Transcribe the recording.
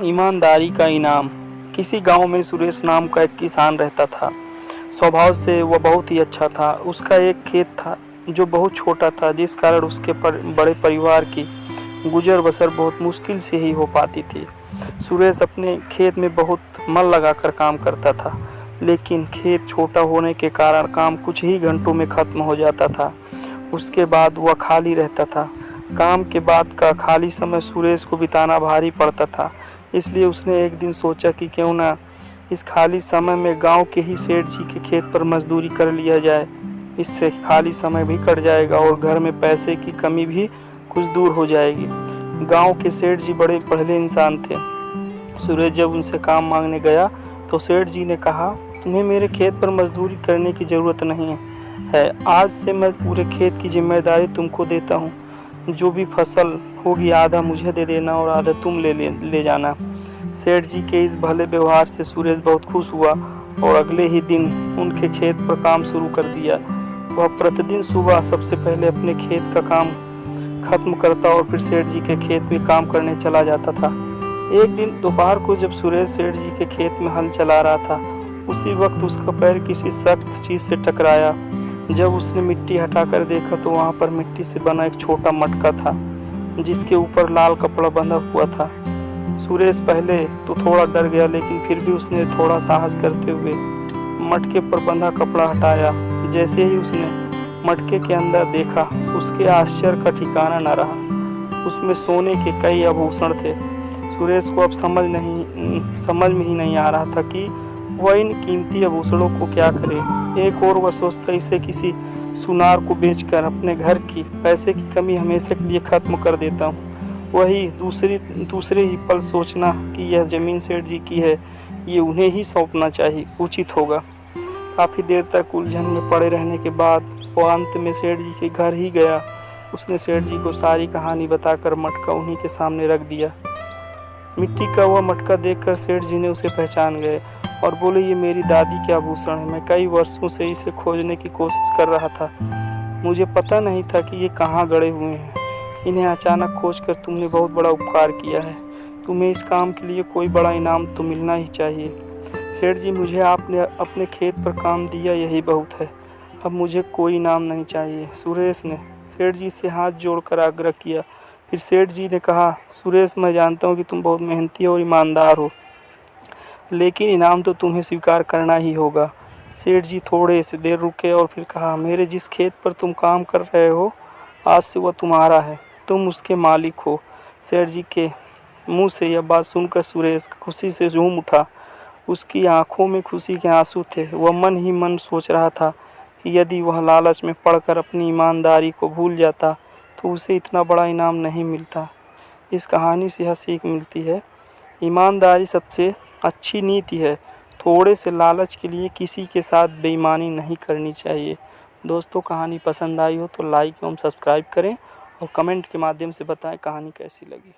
ईमानदारी का इनाम। किसी गांव में सुरेश नाम का एक किसान रहता था। स्वभाव से वह बहुत ही अच्छा था। उसका एक खेत था जो बहुत छोटा था, जिस कारण उसके बड़े परिवार की गुजर बसर बहुत मुश्किल से ही हो पाती थी। सुरेश अपने खेत में बहुत मन लगाकर काम करता था, लेकिन खेत छोटा होने के कारण काम कुछ ही घंटों में खत्म हो जाता था। उसके बाद वह खाली रहता था। काम के बाद का खाली समय सुरेश को बिताना भारी पड़ता था। इसलिए उसने एक दिन सोचा कि क्यों ना इस खाली समय में गांव के ही सेठ जी के खेत पर मजदूरी कर लिया जाए। इससे खाली समय भी कट जाएगा और घर में पैसे की कमी भी कुछ दूर हो जाएगी। गांव के सेठ जी बड़े पहले इंसान थे। सुरेश जब उनसे काम मांगने गया तो सेठ जी ने कहा, तुम्हें मेरे खेत पर मजदूरी करने की ज़रूरत नहीं है। आज से मैं पूरे खेत की जिम्मेदारी तुमको देता हूँ। जो भी फसल होगी आधा मुझे दे देना और आधा तुम ले जाना। सेठ जी के इस भले व्यवहार से सुरेश बहुत खुश हुआ और अगले ही दिन उनके खेत पर काम शुरू कर दिया। वह प्रतिदिन सुबह सबसे पहले अपने खेत का काम खत्म करता और फिर सेठ जी के खेत में काम करने चला जाता था। एक दिन दोपहर को जब सुरेश सेठ जी के खेत में हल चला रहा था, उसी वक्त उसका पैर किसी सख्त चीज़ से टकराया। जब उसने मिट्टी हटाकर देखा तो वहाँ पर मिट्टी से बना एक छोटा मटका था, जिसके ऊपर लाल कपड़ा बंधा हुआ था। सुरेश पहले तो थोड़ा डर गया, लेकिन फिर भी उसने थोड़ा साहस करते हुए मटके पर बंधा कपड़ा हटाया। जैसे ही उसने मटके के अंदर देखा, उसके आश्चर्य का ठिकाना न रहा। उसमें सोने के कई आभूषण थे। सुरेश को अब समझ में ही नहीं आ रहा था कि वह इन कीमती आभूषणों को क्या करे। एक और वह सोचता, इसे किसी सुनार को बेचकर अपने घर की पैसे की कमी हमेशा के लिए खत्म कर देता हूँ। वही दूसरे ही पल सोचना कि यह ज़मीन सेठ जी की है, ये उन्हें ही सौंपना चाहिए, उचित होगा। काफ़ी देर तक उलझन में पड़े रहने के बाद वो अंत में सेठ जी के घर ही गया। उसने सेठ जी को सारी कहानी बताकर मटका उन्हीं के सामने रख दिया। मिट्टी का वह मटका देखकर सेठ जी ने उसे पहचान गए और बोले, ये मेरी दादी के आभूषण है। मैं कई वर्षों से इसे खोजने की कोशिश कर रहा था। मुझे पता नहीं था कि ये कहाँ गड़े हुए हैं। इन्हें अचानक खोजकर तुमने बहुत बड़ा उपकार किया है। तुम्हें इस काम के लिए कोई बड़ा इनाम तो मिलना ही चाहिए। सेठ जी, मुझे आपने अपने खेत पर काम दिया, यही बहुत है। अब मुझे कोई इनाम नहीं चाहिए। सुरेश ने सेठ जी से हाथ जोड़कर आग्रह किया। फिर सेठ जी ने कहा, सुरेश, मैं जानता हूँ कि तुम बहुत मेहनती और ईमानदार हो, लेकिन इनाम तो तुम्हें स्वीकार करना ही होगा। सेठ जी थोड़े से देर रुके और फिर कहा, मेरे जिस खेत पर तुम काम कर रहे हो, आज से वह तुम्हारा है। तुम उसके मालिक हो। सेठ जी के मुंह से यह बात सुनकर सुरेश खुशी से झूम उठा। उसकी आंखों में खुशी के आंसू थे। वह मन ही मन सोच रहा था कि यदि वह लालच में पड़कर अपनी ईमानदारी को भूल जाता तो उसे इतना बड़ा इनाम नहीं मिलता। इस कहानी से यह सीख मिलती है, ईमानदारी सबसे अच्छी नीति है। थोड़े से लालच के लिए किसी के साथ बेईमानी नहीं करनी चाहिए। दोस्तों, कहानी पसंद आई हो तो लाइक एवं सब्सक्राइब करें और कमेंट के माध्यम से बताएं कहानी कैसी लगी।